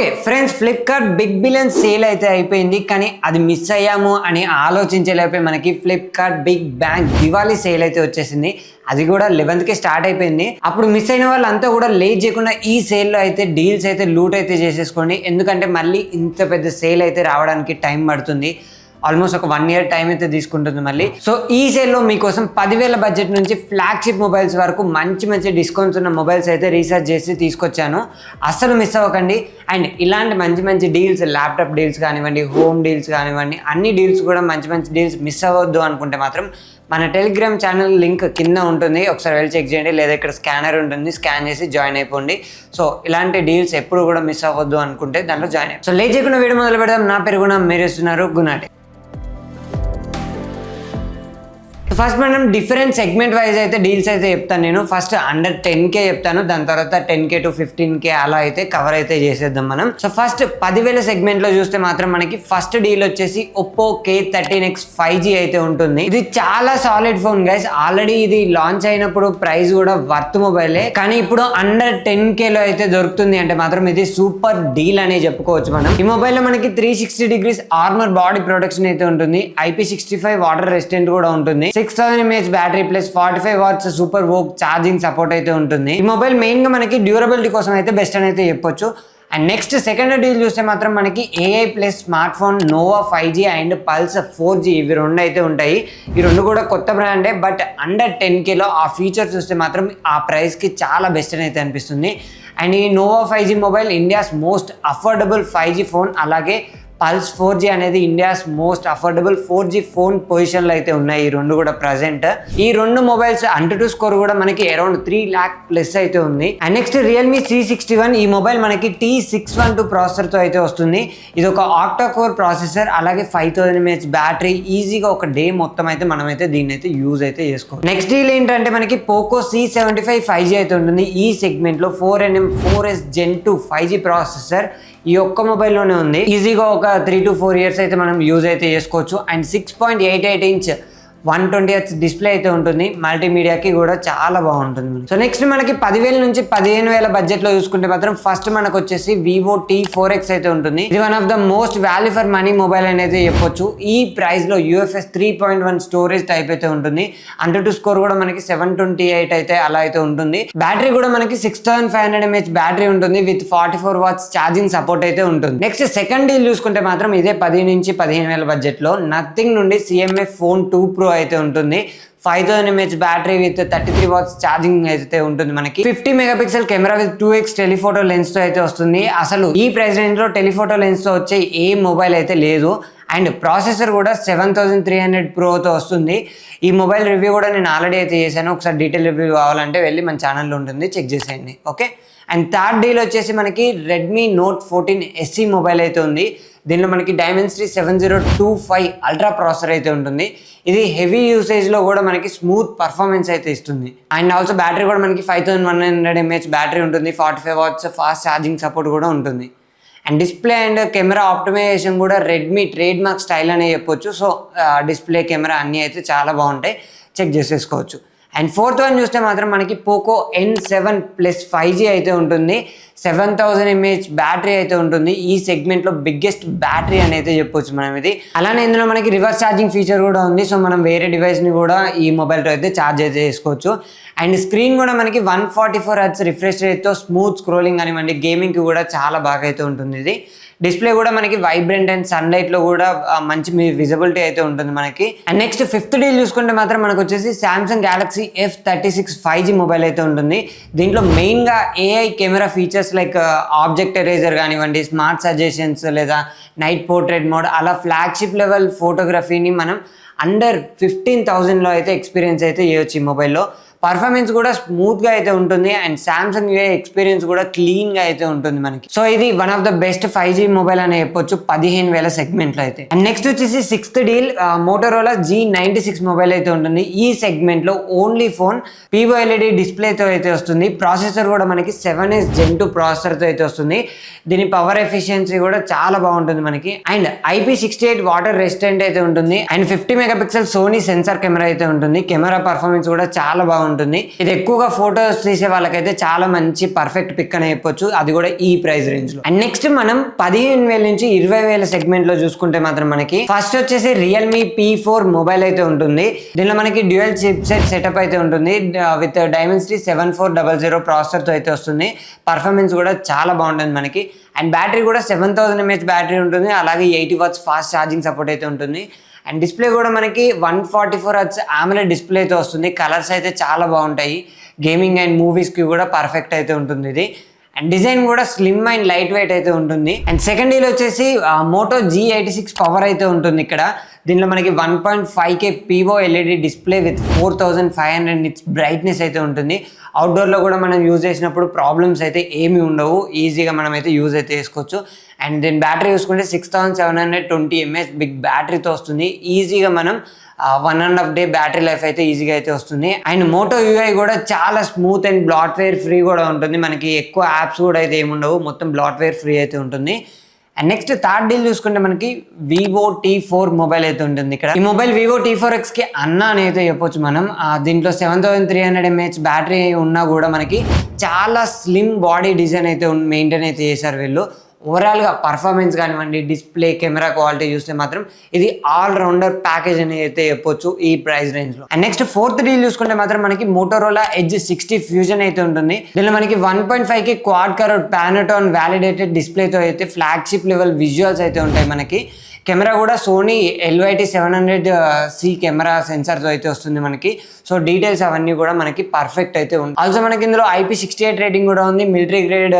Okay friends, Flipkart big billion sale అయితే అయిపోయింది. కానీ అది మిస్ అయ్యాము అని ఆలోచించలేకపోయి మనకి Flipkart big bang Diwali sale అయితే వచ్చేసింది. అది కూడా 11కి స్టార్ట్ అయిపోయింది. అప్పుడు మిస్ అయిన వాళ్ళంతా కూడా లేట్ చేయకుండా ఈ సేల్లో అయితే డీల్స్ అయితే లూట్ అయితే చేసేసుకోండి. ఎందుకంటే మళ్ళీ ఇంత పెద్ద సేల్ అయితే రావడానికి టైం పడుతుంది. ఆల్మోస్ట్ ఒక 1 year టైం అయితే తీసుకుంటుంది మళ్ళీ. సో ఈ సేల్లో మీకోసం 10,000 బడ్జెట్ నుంచి ఫ్లాగ్షిప్ మొబైల్స్ వరకు మంచి మంచి డిస్కౌంట్స్ ఉన్న మొబైల్స్ అయితే రీసెర్చ్ చేసి తీసుకొచ్చాను. అస్సలు మిస్ అవ్వకండి. అండ్ ఇలాంటి మంచి మంచి డీల్స్, ల్యాప్టాప్ డీల్స్ కానివ్వండి, హోమ్ డీల్స్ కానివ్వండి, అన్ని డీల్స్ కూడా మంచి మంచి డీల్స్ మిస్ అవ్వద్దు అనుకుంటే మాత్రం మన టెలిగ్రామ్ ఛానల్ లింక్ కింద ఉంటుంది, ఒకసారి వెళ్ళి చెక్ చేయండి. లేదా ఇక్కడ స్కానర్ ఉంటుంది, స్కాన్ చేసి జాయిన్ అయిపోండి. సో ఇలాంటి డీల్స్ ఎప్పుడు కూడా మిస్ అవ్వద్దు అనుకుంటే దాంట్లో జాయిన్ అయ్యి. సో లేట్ చేయకుండా వీడియో మొదలు పెడదాం. నా పేరు గుణ, మీరు ఇస్తున్నారు గుణాటే. ఫస్ట్ మనం డిఫరెంట్ సెగ్మెంట్ వైజ్ అయితే డీల్స్ అయితే చెప్తాను. నేను ఫస్ట్ అండర్ 10K చెప్తాను, దాని తర్వాత 10K to 15K అలా అయితే కవర్ అయితే చేసేద్దాం మనం. సో ఫస్ట్ 10,000 సెగ్మెంట్ లో చూస్తే మాత్రం మనకి ఫస్ట్ డీల్ వచ్చేసి ఒప్పో K13X 5G అయితే ఉంటుంది. ఇది చాలా సాలిడ్ ఫోన్ గైస్. ఆల్రెడీ ఇది లాంచ్ అయినప్పుడు ప్రైస్ కూడా వర్త్ మొబైలే, కానీ ఇప్పుడు అండర్ 10K లో అయితే దొరుకుతుంది అంటే మాత్రం ఇది సూపర్ డీల్ అనే చెప్పుకోవచ్చు మనం. ఈ మొబైల్ లో మనకి 360 degrees ఆర్మర్ బాడీ ప్రొటెక్షన్ అయితే ఉంటుంది. IP65 వాటర్ రెసిస్టెంట్ కూడా ఉంటుంది. 6000 mAh battery plus 45 watts super VOOC charging support అయితే ఉంటుంది. ఈ మొబైల్ మెయిన్ గా మనకి డ్యూరబిలిటీ కోసం అయితే బెస్ట్ అని అయితే చెప్పొచ్చు. అండ్ నెక్స్ట్ సెకండ్ డీల్ చూస్తే మాత్రం మనకి AI plus smartphone Nova 5G and Pulse 4G ఇవి రెండు అయితే ఉంటాయి. ఈ రెండు కూడా కొత్త బ్రాండే, బట్ అండర్ 10K లో ఆ ఫీచర్ చూస్తే మాత్రం ఆ ప్రైస్ కి చాలా బెస్ట్ అని అయితే అనిపిస్తుంది. అండ్ ఈ Nova 5G mobile India's most affordable 5G phone, అలాగే పల్స్ 4G అనేది India's most affordable 4G phone పొజిషన్లో అయితే ఉన్నాయి ఈ రెండు కూడా ప్రజెంట్. ఈ రెండు మొబైల్స్ అంటూ స్కోర్ కూడా మనకి అరౌండ్ 3 lakh ప్లస్ అయితే ఉంది. అండ్ నెక్స్ట్ రియల్మీ C61, ఈ మొబైల్ మనకి T612 ప్రాసెసర్తో అయితే వస్తుంది. ఇది ఒక ఆక్టా కోర్ ప్రాసెసర్, అలాగే 5000 mAh బ్యాటరీ. ఈజీగా ఒక డే మొత్తం అయితే మనమైతే దీన్ని అయితే యూజ్ అయితే చేసుకోవాలి. నెక్స్ట్ డీల్ ఏంటంటే మనకి పోకో C75 5G అయితే ఉంటుంది. ఈ సెగ్మెంట్ లో 4nm 4S Gen 2 5G processor ఈ ఒక్క మొబైల్లోనే ఉంది. ఈజీగా ఒక 3 to 4 years అయితే మనం యూజ్ అయితే చేసుకోవచ్చు. అండ్ 6.88 inch 120Hz డిస్ప్లే అయితే ఉంటుంది. మల్టీమీడియాకి కూడా చాలా బాగుంటుంది. సో నెక్స్ట్ మనకి 10,000 నుంచి 15,000 బడ్జెట్ లో చూసుకుంటే మాత్రం ఫస్ట్ మనకు వచ్చేసి Vivo T4X అయితే ఉంటుంది. ఇది one of the most value for money mobile అనేది చెప్పొచ్చు. ఈ ప్రైస్ లో UFS 3.1 స్టోరేజ్ టైప్ అయితే ఉంటుంది. అంటూ స్కోర్ కూడా మనకి 728 అయితే అలా అయితే ఉంటుంది. బ్యాటరీ కూడా మనకి 6500 mAh బ్యాటరీ ఉంటుంది విత్ 44 watts ఛార్జింగ్ సపోర్ట్ అయితే ఉంటుంది. నెక్స్ట్ సెకండ్ డీల్ చూసుకుంటే మాత్రం ఇదే 10 నుంచి 15,000 బడ్జెట్ లో నథింగ్ నుండి CMA Phone 2 Pro అయితే ఉంటుంది. 5000 mAh battery with 33 watts charging అయితే ఉంటుంది. మనకి 50 MP camera with 2x telephoto lens తో అయితే వస్తుంది. అసలు ఈ ప్రైస్ రేంజ్ లో టెలిఫోటో లెన్స్ తో వచ్చే ఏ మొబైల్ అయితే లేదు. అండ్ ప్రాసెసర్ కూడా 7300 Proతో వస్తుంది. ఈ మొబైల్ రివ్యూ కూడా నేను ఆల్రెడీ అయితే చేశాను. ఒకసారి డీటెయిల్ రివ్యూ కావాలంటే వెళ్ళి మన ఛానల్లో ఉంటుంది, చెక్ చేసేయండి. ఓకే. అండ్ థర్డ్ డీల్ వచ్చేసి మనకి Redmi Note 14 SE మొబైల్ అయితే ఉంది. దీనిలో మనకి Dimensity 7025 అల్ట్రా ప్రాసెసర్ అయితే ఉంటుంది. ఇది హెవీ యూసేజ్లో కూడా మనకి స్మూత్ పర్ఫార్మెన్స్ అయితే ఇస్తుంది. అండ్ ఆల్సో బ్యాటరీ కూడా మనకి 5100 mAh బ్యాటరీ ఉంటుంది. 45 watts ఫాస్ట్ ఛార్జింగ్ సపోర్ట్ కూడా ఉంటుంది. And display and camera optimisation కూడా రెడ్మీ ట్రేడ్ మార్క్ స్టైల్ అనే చెప్పొచ్చు. సో డిస్ప్లే, కెమెరా అన్నీ అయితే చాలా బాగుంటాయి, చెక్ చేసేసుకోవచ్చు. అండ్ ఫోర్త్ వన్ చూస్తే మాత్రం మనకి పోకో N7 Plus 5G అయితే ఉంటుంది. 7000 mAh బ్యాటరీ అయితే ఉంటుంది. ఈ సెగ్మెంట్ లో బిగ్గెస్ట్ బ్యాటరీ అని అయితే చెప్పొచ్చు మనం ఇది. అలానే ఇందులో మనకి రివర్స్ ఛార్జింగ్ ఫీచర్ కూడా ఉంది. సో మనం వేరే డివైస్ ని కూడా ఈ మొబైల్ తో అయితే ఛార్జ్ అయితే చేసుకోవచ్చు. అండ్ స్క్రీన్ కూడా మనకి 144 Hz రిఫ్రెష్ రేట్ తో స్మూత్ స్క్రోలింగ్ కానివ్వండి, గేమింగ్ కి కూడా చాలా బాగా అయితే ఉంటుంది ఇది. డిస్ప్లే కూడా మనకి వైబ్రెంట్ అండ్ సన్లైట్ లో కూడా మంచి విజిబిలిటీ అయితే ఉంటుంది మనకి. అండ్ నెక్స్ట్ ఫిఫ్త్ డీల్ చూసుకుంటే మాత్రం మనకు వచ్చేసి Samsung Galaxy F36 5G mobile అయితే ఉంటుంది. దీంట్లో మెయిన్ గా AI camera features like object eraser కానివ్వండి, స్మార్ట్ సజెషన్స్ లేదా నైట్ పోర్ట్రేట్ మోడ్, అలా ఫ్లాగ్షిప్ లెవెల్ ఫోటోగ్రఫీని మనం అండర్ 15,000లో అయితే ఎక్స్పీరియన్స్ అయితే చేయొచ్చు ఈ మొబైల్లో. పర్ఫార్మెన్స్ కూడా స్మూత్ గా అయితే ఉంటుంది. అండ్ సామ్సంగ్ UI ఎక్స్పీరియన్స్ కూడా క్లీన్ గా అయితే ఉంటుంది మనకి. సో ఇది one of the best 5G mobile అని చెప్పొచ్చు 15,000 సెగ్మెంట్ లో అయితే. అండ్ నెక్స్ట్ వచ్చేసి sixth deal Motorola G96 mobile అయితే ఉంటుంది. ఈ సెగ్మెంట్ లో ఓన్లీ ఫోన్ POLED డిస్ప్లే తో అయితే వస్తుంది. ప్రాసెసర్ కూడా మనకి 7S Gen 2 ప్రాసెసర్ తో అయితే వస్తుంది. దీని పవర్ ఎఫిషియన్సీ కూడా చాలా బాగుంటుంది మనకి. అండ్ IP68 వాటర్ రెసిస్టెంట్ అయితే ఉంటుంది. And 50 MP Sony sensor camera అయితే ఉంటుంది. కెమెరా పర్ఫార్మెన్స్ కూడా చాలా బాగుంటుంది. ఉంటుంది. ఇది ఎక్కువగా ఫోటోస్ తీసే వాళ్ళకైతే చాలా మంచి పర్ఫెక్ట్ పిక్ అని చెప్పొచ్చు, అది కూడా ఈ ప్రైస్ రేంజ్ లో. అండ్ నెక్స్ట్ మనం 15,000 నుంచి 20,000 సెగ్మెంట్ లో చూసుకుంటే మాత్రం మనకి ఫస్ట్ వచ్చేసి రియల్మీ P4 మొబైల్ అయితే ఉంటుంది. దీనిలో మనకి డ్యూయల్ చిప్ సెట్ సెటప్ అయితే ఉంటుంది విత్ Dimensity 7400 ప్రాసెసర్ తో అయితే వస్తుంది. పర్ఫార్మెన్స్ కూడా చాలా బాగుంటుంది మనకి. అండ్ బ్యాటరీ కూడా 7000 mAh బ్యాటరీ ఉంటుంది, అలాగే 80 watts ఫాస్ట్ ఛార్జింగ్ సపోర్ట్ అయితే ఉంటుంది. అండ్ డిస్ప్లే కూడా మనకి 144 Hz AMOLED డిస్ప్లే అయితే వస్తుంది. కలర్స్ అయితే చాలా బాగుంటాయి, గేమింగ్ అండ్ మూవీస్కి కూడా పర్ఫెక్ట్ అయితే ఉంటుంది ఇది. అండ్ డిజైన్ కూడా స్లిమ్ అండ్ లైట్ వెయిట్ అయితే ఉంటుంది. అండ్ సెకండ్ డీల్ వచ్చేసి మోటో G86 పవర్ అయితే ఉంటుంది ఇక్కడ. దీనిలో మనకి 1.5K PIVO LED display with 4500 nits brightness అయితే ఉంటుంది. అవుట్డోర్లో కూడా మనం యూజ్ చేసినప్పుడు ప్రాబ్లమ్స్ అయితే ఏమీ ఉండవు, ఈజీగా మనం అయితే యూజ్ అయితే చేసుకోవచ్చు. అండ్ దీని బ్యాటరీ చూసుకుంటే 6720 mAh బిగ్ బ్యాటరీతో వస్తుంది. ఈజీగా మనం 1.5 day బ్యాటరీ లైఫ్ అయితే ఈజీగా అయితే వస్తుంది. అండ్ మోటో UI కూడా చాలా స్మూత్ అండ్ బ్లాట్వేర్ ఫ్రీ కూడా ఉంటుంది. మనకి ఎక్కువ యాప్స్ కూడా అయితే ఏమి ఉండవు, మొత్తం బ్లాట్వేర్ ఫ్రీ అయితే ఉంటుంది. అండ్ నెక్స్ట్ థర్డ్ డీల్ చూసుకుంటే మనకి Vivo T4 మొబైల్ అయితే ఉంటుంది ఇక్కడ. ఈ మొబైల్ Vivo T4X కి అన్న అని అయితే చెప్పొచ్చు మనం. దీంట్లో 7300 mAh బ్యాటరీ ఉన్నా కూడా మనకి చాలా స్లిమ్ బాడీ డిజైన్ అయితే మెయింటైన్ అయితే చేశారు వీళ్ళు. ఓవరాల్గా పర్ఫార్మెన్స్ కానివ్వండి, డిస్ప్లే, కెమెరా క్వాలిటీ చూస్తే మాత్రం ఇది ఆల్ రౌండర్ ప్యాకేజ్ అని అయితే చెప్పొచ్చు ఈ ప్రైస్ రేంజ్ లో. అండ్ నెక్స్ట్ ఫోర్త్ డీల్ చూసుకుంటే మాత్రం మనకి Motorola Edge 60 ఫ్యూజన్ అయితే ఉంటుంది. దీనిలో మనకి 1.5K క్వాడ్ కరోడ్ పానటోన్ వ్యాలిడేటెడ్ డిస్ప్లేతో అయితే ఫ్లాగ్షిప్ లెవెల్ విజువల్స్ అయితే ఉంటాయి మనకి. కెమెరా కూడా సోనీ LYT 700C కెమెరా సెన్సార్తో అయితే వస్తుంది మనకి. సో డీటెయిల్స్ అవన్నీ కూడా మనకి పర్ఫెక్ట్ అయితే ఉంది. ఆల్సో మనకి ఇందులో IP68 రేటింగ్ కూడా ఉంది. మిలిటరీ గ్రేడ్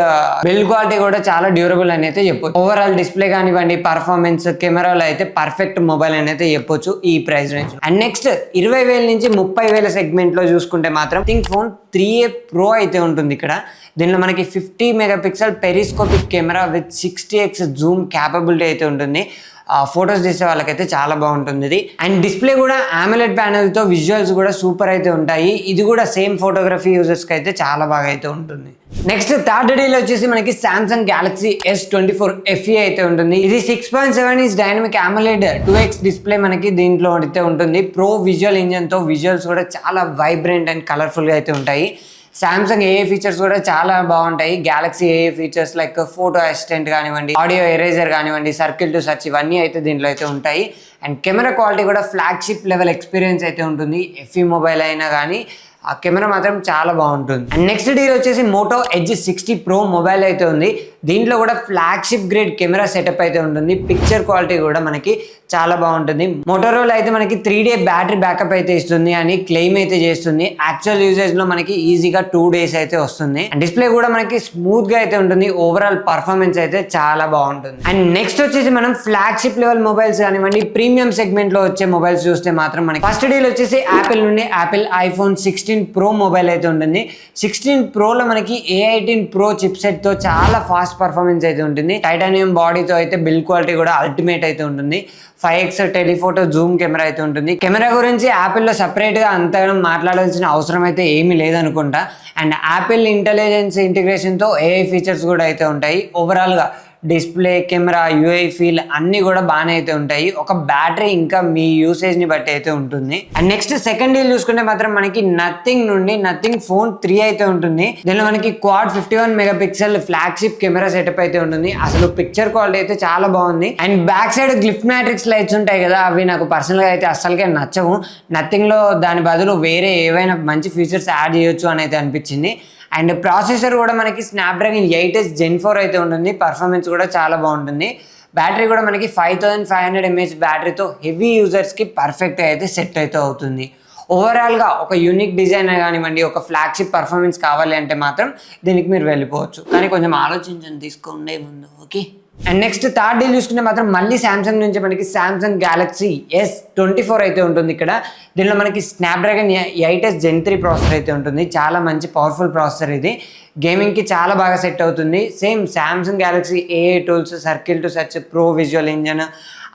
బిల్డ్ క్వాలిటీ కూడా చాలా డ్యూరబుల్ అని అయితే చెప్పొచ్చు. ఓవరాల్ డిస్ప్లే కానివ్వండి, పర్ఫార్మెన్స్, కెమెరాలో అయితే పర్ఫెక్ట్ మొబైల్ అని అయితే చెప్పొచ్చు ఈ ప్రైస్ రేంజ్. అండ్ నెక్స్ట్ 20,000 నుంచి 30,000 సెగ్మెంట్ లో చూసుకుంటే మాత్రం థింక్ ఫోన్ 3A Pro అయితే ఉంటుంది ఇక్కడ. దీనిలో మనకి 50 megapixel periscopic camera with 60x Zoom capability అయితే ఉంటుంది. ఫొటోస్ తీసే వాళ్ళకైతే చాలా బాగుంటుంది ఇది. అండ్ డిస్ప్లే కూడా AMOLED ప్యానెల్తో విజువల్స్ కూడా సూపర్ అయితే ఉంటాయి. ఇది కూడా సేమ్ ఫోటోగ్రఫీ యూజర్స్కి అయితే చాలా బాగా అయితే ఉంటుంది. నెక్స్ట్ థర్డ్ డీల్ వచ్చేసి మనకి Samsung Galaxy S24 FE అయితే ఉంటుంది. ఇది 6.7 inch dynamic AMOLED 2x display మనకి దీంట్లో అయితే ఉంటుంది. ప్రో విజువల్ ఇంజన్తో విజువల్స్ కూడా చాలా వైబ్రెంట్ అండ్ కలర్ఫుల్గా అయితే ఉంటాయి. సామ్సంగ్ AI ఫీచర్స్ కూడా చాలా బాగుంటాయి. Galaxy AI features like photo assistant కానివ్వండి, ఆడియో ఎరేజర్ కానివ్వండి, సర్కిల్ టు సర్చ్, ఇవన్నీ అయితే దీంట్లో అయితే ఉంటాయి. అండ్ కెమెరా క్వాలిటీ కూడా ఫ్లాగ్షిప్ లెవెల్ ఎక్స్పీరియన్స్ అయితే ఉంటుంది. FE మొబైల్ అయినా కానీ ఆ కెమెరా మాత్రం చాలా బాగుంటుంది. అండ్ నెక్స్ట్ డీల్ వచ్చేసి మోటో Edge 60 Pro మొబైల్ అయితే ఉంది. దీంట్లో కూడా ఫ్లాగ్షిప్ గ్రేడ్ కెమెరా సెటప్ అయితే ఉంటుంది. పిక్చర్ క్వాలిటీ కూడా మనకి చాలా బాగుంటుంది. మోటోరోలా అయితే మనకి 3 day బ్యాటరీ బ్యాకప్ అయితే ఇస్తుంది అని క్లెయిమ్ అయితే చేస్తుంది. యాక్చువల్ యూజేజ్ లో మనకి ఈజీగా 2 days అయితే వస్తుంది. అండ్ డిస్ప్లే కూడా మనకి స్మూత్ గా అయితే ఉంటుంది. ఓవరాల్ పర్ఫార్మెన్స్ అయితే చాలా బాగుంటుంది. అండ్ నెక్స్ట్ వచ్చేసి మనం ఫ్లాగ్షిప్ లెవెల్ మొబైల్స్ కానివ్వండి, ప్రీమియం సెగ్మెంట్ లో వచ్చే మొబైల్స్ చూస్తే మాత్రం మనకి ఫస్ట్ డీల్ వచ్చేసి యాపిల్ నుండి యాపిల్ iPhone 16 Pro మొబైల్ అయితే ఉంటుంది. 16 Pro లో మనకి A18 Pro చిప్సెట్ తో చాలా ఫాస్ట్ పర్ఫార్మెన్స్ అయితే ఉంటుంది. టైటానియం బాడీతో అయితే బిల్డ్ క్వాలిటీ కూడా అల్టిమేట్ అయితే ఉంటుంది. 5x టెలిఫోటో జూమ్ కెమెరా అయితే ఉంటుంది. కెమెరా గురించి యాపిల్లో సపరేట్గా అంతగా మాట్లాడాల్సిన అవసరం అయితే ఏమీ లేదనుకుంటా. అండ్ యాపిల్ ఇంటెలిజెన్స్ ఇంటిగ్రేషన్తో AI ఫీచర్స్ కూడా అయితే ఉంటాయి. ఓవరాల్గా డిస్ప్లే, కెమెరా, UI ఫీల్ అన్నీ కూడా బాగానే అయితే ఉంటాయి. ఒక బ్యాటరీ ఇంకా మీ యూసేజ్ని బట్టి అయితే ఉంటుంది. అండ్ నెక్స్ట్ సెకండ్ డీల్ చూసుకుంటే మాత్రం మనకి నథింగ్ నుండి నథింగ్ ఫోన్ 3 అయితే ఉంటుంది. దీనిలో మనకి quad 51 megapixel flagship camera setup అయితే ఉంటుంది. అసలు పిక్చర్ క్వాలిటీ అయితే చాలా బాగుంది. And back side glyph matrix lights ఉంటాయి కదా, అవి నాకు పర్సనల్గా అయితే అస్సలకే నచ్చవు. నథింగ్లో దాని బదులు వేరే ఏవైనా మంచి ఫీచర్స్ యాడ్ చేయొచ్చు అని అయితే అనిపించింది. అండ్ ప్రాసెసర్ కూడా మనకి స్నాప్డ్రాగన్ 8s Gen 4 అయితే ఉంటుంది. పర్ఫార్మెన్స్ కూడా చాలా బాగుంటుంది. బ్యాటరీ కూడా మనకి 5500 mAh బ్యాటరీతో హెవీ యూజర్స్కి పర్ఫెక్ట్ అయితే సెట్ అయితే అవుతుంది. ఓవరాల్గా ఒక యూనిక్ డిజైన్ కానివ్వండి, ఒక ఫ్లాగ్షిప్ పర్ఫార్మెన్స్ కావాలి అంటే మాత్రం దీనికి మీరు వెళ్ళిపోవచ్చు. కానీ కొంచెం ఆలోచించండి తీసుకోండి ముందు, okay. And next third deal చూసుకుంటే మాత్రం మళ్ళీ సామ్సంగ్ నుంచి మనకి సామ్సంగ్ Galaxy S24 అయితే ఉంటుంది ఇక్కడ. దీనిలో మనకి స్నాప్డ్రాగన్ 8s Gen 3 ప్రాసెసర్ అయితే ఉంటుంది. చాలా మంచి పవర్ఫుల్ ప్రాసెసర్ ఇది. గేమింగ్కి చాలా బాగా సెట్ అవుతుంది. Same Samsung Galaxy AI tools, circle to search, pro visual engine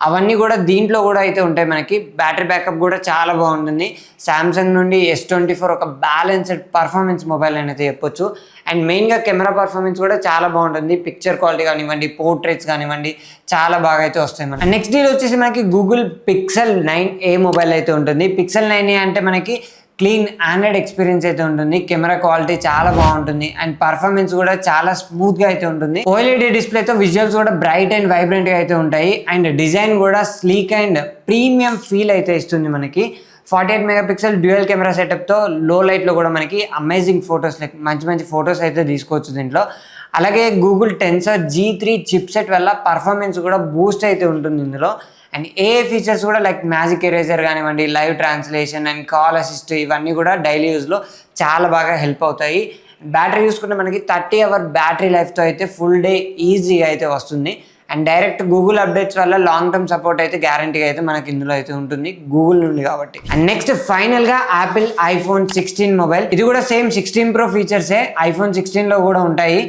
అవన్నీ కూడా దీంట్లో కూడా అయితే ఉంటాయి మనకి. బ్యాటరీ బ్యాకప్ కూడా చాలా బాగుంటుంది. సామ్సంగ్ నుండి S24 ఒక బ్యాలెన్స్డ్ పర్ఫార్మెన్స్ మొబైల్ అని అయితే చెప్పొచ్చు. అండ్ మెయిన్గా కెమెరా పర్ఫార్మెన్స్ కూడా చాలా బాగుంటుంది. పిక్చర్ క్వాలిటీ కానివ్వండి, పోర్ట్రేట్స్ కానివ్వండి చాలా బాగా అయితే వస్తాయి మనకి. నెక్స్ట్ డీల్ వచ్చేసి మనకి గూగుల్ Pixel 9a మొబైల్ అయితే ఉంటుంది. Pixel 9a అంటే మనకి క్లీన్ ఆండ్రాయిడ్ ఎక్స్పీరియన్స్ అయితే ఉంటుంది. కెమెరా క్వాలిటీ చాలా బాగుంటుంది అండ్ పర్ఫార్మెన్స్ కూడా చాలా స్మూత్ గా అయితే ఉంటుంది. ఓఎల్ఈడి డిస్ప్లేతో విజువల్స్ కూడా బ్రైట్ అండ్ వైబ్రెంట్ గా అయితే ఉంటాయి అండ్ డిజైన్ కూడా స్లీక్ అండ్ ప్రీమియం ఫీల్ అయితే ఇస్తుంది మనకి. 48 మెగాపిక్సెల్ డ్యూయల్ కెమెరా సెటప్తో లో లైట్లో కూడా మనకి అమేజింగ్ ఫొటోస్ లైక్ మంచి మంచి ఫొటోస్ అయితే తీసుకోవచ్చు దీంట్లో. అలాగే గూగుల్ టెన్సర్ G3 చిప్సెట్ వల్ల పర్ఫార్మెన్స్ కూడా బూస్ట్ అయితే ఉంటుంది ఇందులో. అండ్ ఏ ఫీచర్స్ కూడా లైక్ మ్యాజిక్ ఎరేజర్ కానివ్వండి, live translation and call assist ఇవన్నీ కూడా డైలీ యూస్లో చాలా బాగా హెల్ప్ అవుతాయి. బ్యాటరీ చూసుకుంటే మనకి 30 అవర్ బ్యాటరీ లైఫ్తో అయితే ఫుల్ డే ఈజీగా అయితే వస్తుంది. అండ్ డైరెక్ట్ గూగుల్ అప్డేట్స్ వల్ల లాంగ్ టర్మ్ సపోర్ట్ అయితే గ్యారంటీగా అయితే మనకి ఇందులో అయితే ఉంటుంది గూగుల్ నుండి కాబట్టి. అండ్ నెక్స్ట్ ఫైనల్ గా యాపిల్ ఐఫోన్ 16 మొబైల్. ఇది కూడా సేమ్ 16 Pro ఫీచర్సే ఐఫోన్ 16 లో కూడా ఉంటాయి.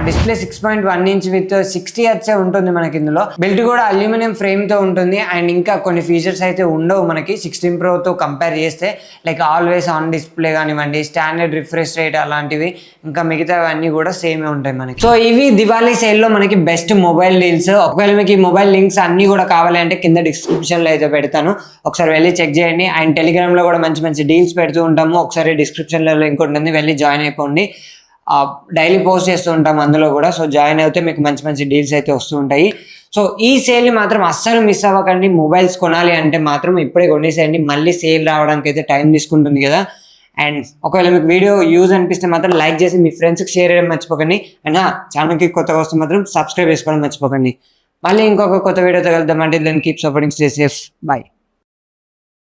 డిస్ప్లే 6.1 ఇంచ్ విత్ 60 Hz ఉంటుంది మనకి ఇందులో. బిల్ట్ కూడా అల్యూమినియం ఫ్రేమ్ తో ఉంటుంది అండ్ ఇంకా కొన్ని ఫీచర్స్ అయితే ఉండవు మనకి 16 Pro తో కంపేర్ చేస్తే. లైక్ ఆల్వేస్ ఆన్ డిస్ప్లే కానివ్వండి, స్టాండర్డ్ రిఫ్రెష్ రేట్ అలాంటివి, ఇంకా మిగతావన్నీ కూడా సేమే ఉంటాయి మనకి. సో ఇవి దివాళీ సేల్ లో మనకి బెస్ట్ మొబైల్ డీల్స్. ఒకవేళ మీకు ఈ మొబైల్ లింక్స్ అన్ని కూడా కావాలి అంటే కింద డిస్క్రిప్షన్ లో అయితే పెడతాను, ఒకసారి వెళ్ళి చెక్ చేయండి. అండ్ టెలిగ్రామ్ లో కూడా మంచి మంచి డీల్స్ పెడుతూ ఉంటాము, ఒకసారి డిస్క్రిప్షన్ లో లింక్ ఉంటుంది, వెళ్ళి జాయిన్ అయిపోండి. డైలీ పోస్ట్ చేస్తూ ఉంటాం అందులో కూడా. సో జాయిన్ అయితే మీకు మంచి మంచి డీల్స్ అయితే వస్తూ ఉంటాయి. సో ఈ సేల్ని మాత్రం అస్సలు మిస్ అవ్వకండి. మొబైల్స్ కొనాలి అంటే మాత్రం ఇప్పుడే కొనేసేయండి, మళ్ళీ సేల్ రావడానికి అయితే టైం తీసుకుంటుంది కదా. అండ్ ఒకవేళ మీకు వీడియో యూజ్ అనిపిస్తే మాత్రం లైక్ చేసి మీ ఫ్రెండ్స్కి షేర్ చేయడం మర్చిపోకండి. అండ్ ఛానల్కి కొత్తగా వస్తే మాత్రం సబ్స్క్రైబ్ చేసుకోవడం మర్చిపోకండి. మళ్ళీ ఇంకొక కొత్త వీడియోతో కలుద్దాం. అంటే then keep supporting, stay safe, bye.